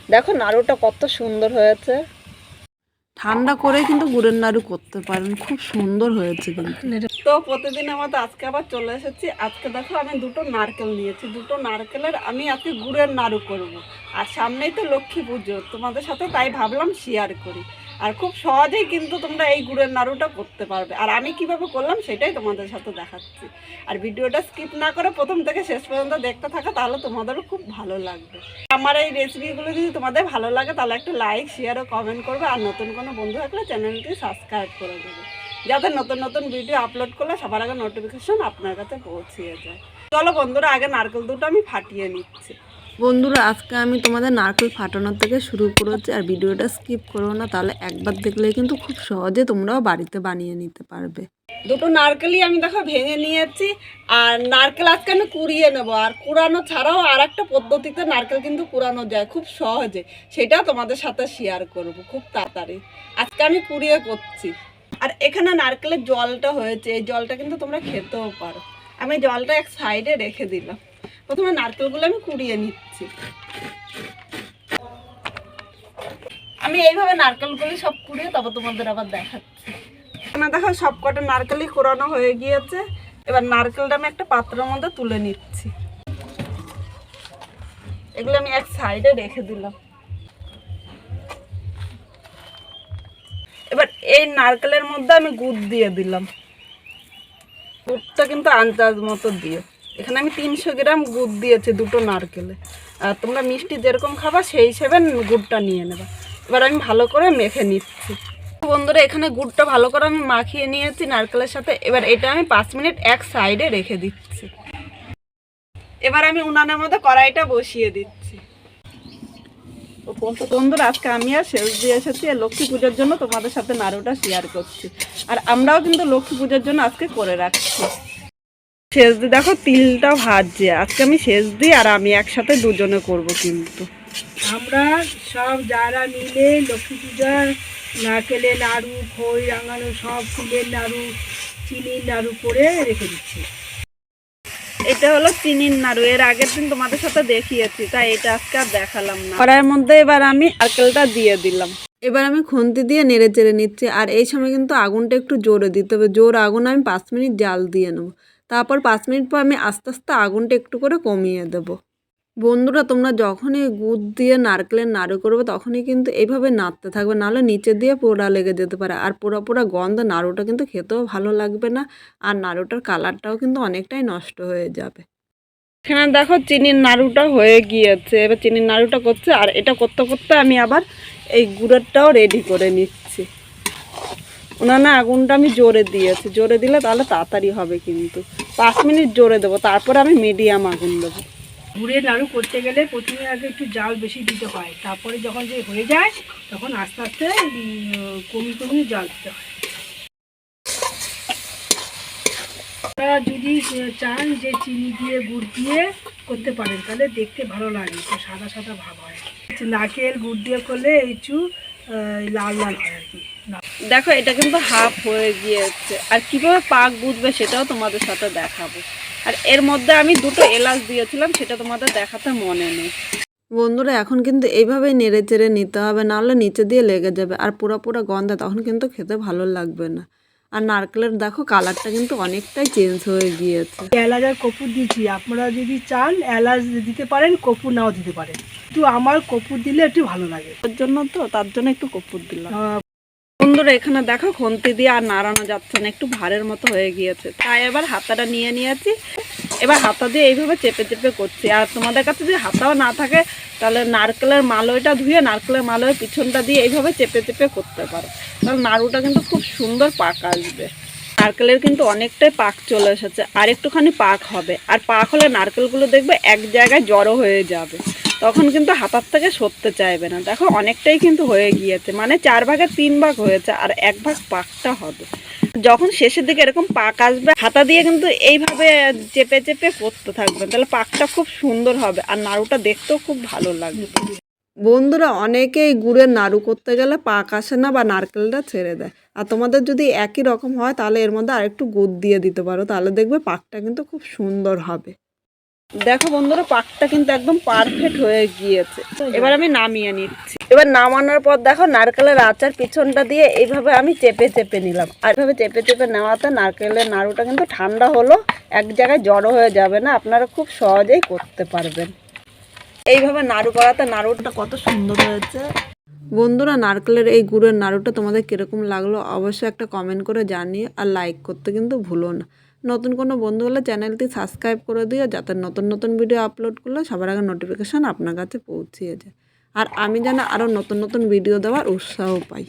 দেখো নাড়ুটা কত সুন্দর হয়েছে। ঠান্ডা করে কিন্তু গুড়ের নাড়ু করতে পারেন, খুব সুন্দর হয়েছে কিন্তু। তো প্রতিদিন আমাদের আজকে আবার চলে এসেছি। আজকে দেখো আমি দুটো নারকেল নিয়েছি, দুটো নারকেলের আমি আজকে গুড়ের নাড়ু করব। আর সামনেই তো লক্ষ্মী পুজো, তোমাদের সাথে তাই ভাবলাম শেয়ার করি। আর খুব সহজেই কিন্তু তোমরা এই গুড়ের নাড়ুটা করতে পারবে, আর আমি কিভাবে করলাম সেটাই তোমাদের সাথে দেখাচ্ছি। আর ভিডিওটা স্কিপ না করে প্রথম থেকে শেষ পর্যন্ত দেখতে থাকো, তাহলে তোমাদেরও খুব ভালো লাগবে। আমার এই রেসিপিগুলো যদি তোমাদের ভালো লাগে তাহলে একটু লাইক, শেয়ার ও কমেন্ট করবে। আর নতুন কোনো বন্ধু থাকলে চ্যানেলটি সাবস্ক্রাইব করে দেবে, যাতে নতুন নতুন ভিডিও আপলোড করলে সবার আগে নোটিফিকেশন আপনার কাছে পৌঁছিয়ে যায়। চলো বন্ধুরা, আগে নারকেল দুটো আমি ফাটিয়ে নিচ্ছি। বন্ধুরা, আজকে আমি তোমাদের নারকেল ফাটানো থেকে শুরু করেছি, আর ভিডিওটা স্কিপ করো না, তাহলে একবার দেখলেই কিন্তু খুব সহজে তোমরাও বাড়িতে বানিয়ে নিতে পারবে। দুটো নারকেলই আমি দেখো ভেঙে নিয়েছি। আর নারকেল আজকে আমি কুড়িয়ে নেবো, আর কুড়ানো ছাড়াও আর একটা পদ্ধতিতে নারকেল কিন্তু কুড়ানো যায় খুব সহজে, সেটা তোমাদের সাথে শেয়ার করব খুব তাড়াতাড়ি। আজকে আমি কুড়িয়ে করছি। আর এখানে নারকেলের জলটা হয়েছে, এই জলটা কিন্তু তোমরা খেতেও পারো। আমি জলটা এক সাইডে রেখে দিলাম। প্রথমে নারকেলগুলো আমি কুড়িয়ে নিচ্ছি। আমি এইভাবে নারকেলগুলি সব কুড়িয়ে তারপর তোমাদের আবার দেখাচ্ছি। এখানে দেখো সব কটা নারকেলই কুড়ানো হয়ে গিয়েছে। এবার নারকেলটা আমি একটা পাত্রের মধ্যে তুলে নিচ্ছি। এগুলো আমি এক সাইডে রেখে দিলাম। এবার এই নারকেলের মধ্যে আমি গুড় দিয়ে দিলাম। গুড়টা কিন্তু আন্দাজ মতো দিও। এখানে আমি 300 গ্রাম গুড় দিয়েছি দুটো নারকেলে। আর তোমরা মিষ্টি যেরকম খাবা সেই হিসেবে গুড়টা নিয়ে নেবা। এবার আমি ভালো করে মেখে নিচ্ছি। বন্ধুরা, এখানে গুড়টা ভালো করে আমি মাখিয়ে নিয়েছি নারকেলের সাথে। এবার এটা আমি 5 মিনিট এক সাইডে রেখে দিচ্ছি। এবার আমি উনানের মধ্যে কড়াইটা বসিয়ে দিচ্ছি। বন্ধুরা, আজকে আমি আর শেষ দিয়ে এসেছি লক্ষ্মী পুজোর জন্য তোমাদের সাথে নাড়ুটা শেয়ার করছি। আর আমরাও কিন্তু লক্ষ্মী পুজোর জন্য আজকে করে রাখছি। শেষ দিয়ে দেখো তিলটা ভাজছে। আজকে আমি শেষ দিই আর আমি একসাথে দুজনে করব। কিন্তু আমরা সব যারা মিলে লক্ষ্মী পূজার নারকেলের নাড়ু, খই রাঙানো সব ফুলের নাড়ু, চিনির নাড়ু করে রেখে দিচ্ছি। এটা হলো চিনির নাড়ু, এর আগের দিন তোমাদের সাথে দেখিয়েছি, তাই এটা আজকে আর দেখালাম না। কড়াইয়ের মধ্যে এবার আমি নারকেলটা দিয়ে দিলাম। এবার আমি খুন্তি দিয়ে নেড়ে চেড়ে নিচ্ছি। আর এই সময় কিন্তু আগুনটা একটু জোরে দিতে হবে। জোর আগুন আমি 5 মিনিট জাল দিয়ে নেবো। তারপর 5 মিনিট পর আমি আস্তে আস্তে আগুনটা একটু করে কমিয়ে দেবো। বন্ধুরা, তোমরা যখনই গুড় দিয়ে নারকেলের নাড়ু করবে তখনই কিন্তু এইভাবে নাড়তে থাকবে, নাহলে নিচে দিয়ে পোড়া লেগে যেতে পারে। আর পোড়া পোড়া গন্ধ নাড়ুটা কিন্তু খেতেও ভালো লাগবে না, আর নাড়ুটার কালারটাও কিন্তু অনেকটাই নষ্ট হয়ে যাবে। এখানে দেখো চিনির নাড়ুটা হয়ে গিয়েছে। এবার চিনির নাড়ুটা করছে, আর এটা করতে করতে আমি আবার এই গুড়েরটাও রেডি করে নিচ্ছি। উনানে আগুনটা আমি জোরে দিয়েছি, জোরে দিলে তাহলে তাড়াতাড়ি হবে। কিন্তু 5 মিনিট জোরে দেবো, তারপর আমি মিডিয়াম আগুন দেবো। গুড়ের নাড়ু করতে গেলে প্রথমে আগে একটু জাল বেশি দিতে হয়, তারপরে যখন যে হয়ে যায় তখন আস্তে আস্তে কমিয়ে কমিয়ে জাল দিতে হয়। আপনারা যদি চান যে চিনি দিয়ে গুড় দিয়ে করতে পারেন তাহলে দেখতে ভালো লাগে, তো সাদা সাদা ভাব হয়। নারকেল গুড় দিয়ে করলে একটু লাল লাল হয় আর কি। দেখো এটা কিন্তু হাফ হয়ে গিয়েছে, আর কিভাবে পাক বুঝবে সেটাও তোমাদের সাথে দেখাবো। আর এর মধ্যে আমি দুটো এলাচ দিয়েছিলাম, সেটা তোমাদের দেখাতে মনে নেই। বন্ধুরা, এখন কিন্তু এইভাবেই নেড়ে চেড়ে নিতে হবে, নাহলে নিচে দিয়ে লেগে যাবে আর পুরো পুরো গন্ধে তখন কিন্তু খেতে ভালো লাগবে না। আর নারকেলের দেখো কালারটা কিন্তু অনেকটাই চেঞ্জ হয়ে গিয়েছে। এলাচ আর কর্পূর দিচ্ছি, আপনারা যদি চান এলাচ দিতে পারেন, কর্পূর নাও দিতে পারেন, কিন্তু আমার কর্পূর দিলে একটু ভালো লাগে। তার জন্য একটু কর্পূর দিলাম। বন্ধুরা, এখানে দেখো খুন্তি দিয়ে আর নাড়ানো যাচ্ছে না, একটু ভারের মতো হয়ে গিয়েছে, তাই এবার হাতাটা নিয়ে নিয়েছি। এবার হাতা দিয়ে এইভাবে চেপে চেপে করছি। আর তোমাদের কাছে যদি হাতাও না থাকে তাহলে নারকেলের মালইটা ধুয়ে নারকেলের মালইয়ের পিছনটা দিয়ে এইভাবে চেপে চেপে করতে পারো, তাহলে নাড়ুটা কিন্তু খুব সুন্দর পাক আসবে। নারকেলের কিন্তু অনেকটাই পাক চলে এসেছে, আর একটুখানি পাক হবে। আর পাক হলে নারকেলগুলো দেখবে এক জায়গায় জড়ো হয়ে যাবে, তখন কিন্তু হাতার থেকে সরতে চাইবে না। দেখো অনেকটাই কিন্তু হয়ে গিয়েছে, মানে 4 ভাগের 3 ভাগ হয়েছে, আর 1 ভাগ পাকটা হবে। যখন শেষের দিকে এরকম পাক আসবে, হাতা দিয়ে কিন্তু এইভাবে চেপে চেপে করতে থাকবেন, তাহলে পাকটা খুব সুন্দর হবে আর নাড়ুটা দেখতেও খুব ভালো লাগবে। বন্ধুরা, অনেকেই গুড়ের নাড়ু করতে গেলে পাক আসে না বা নারকেলটা ছেড়ে দেয়। আর তোমাদের যদি একই রকম হয় তাহলে এর মধ্যে আরেকটু গুড় দিয়ে দিতে পারো, তাহলে দেখবে পাকটা কিন্তু খুব সুন্দর হবে। দেখো বন্ধুরা, পাকটা কিন্তু একদম পারফেক্ট হয়ে গিয়েছে। এবার আমি নামিয়ে নিচ্ছি। এবার নামানোর পর দেখো নারকেলের আচার পিছনটা দিয়ে এইভাবে আমি চেপে চেপে নিলাম। আর এইভাবে চেপে চেপে নেওয়াতে নারকেলের নাড়ুটা কিন্তু ঠান্ডা হলো, এক জায়গায় জড়ো হয়ে যাবে না, আপনারা খুব সহজেই করতে পারবেন। এইভাবে নাড়ু করাতে নাড়ুটা কত সুন্দর হয়েছে। বন্ধুরা, নারকেলের এই গুড়ের নাড়ুটা তোমাদের কীরকম লাগলো অবশ্যই একটা কমেন্ট করে জানিয়ে, আর লাইক করতে কিন্তু ভুলো না। নতুন কোনো বন্ধু হলে চ্যানেলটি সাবস্ক্রাইব করে দিও, যাতে নতুন নতুন ভিডিও আপলোড করলে সবার আগে নোটিফিকেশান আপনার কাছে পৌঁছিয়ে যায়, আর আমি যেন আরও নতুন নতুন ভিডিও দেওয়ার উৎসাহ পাই।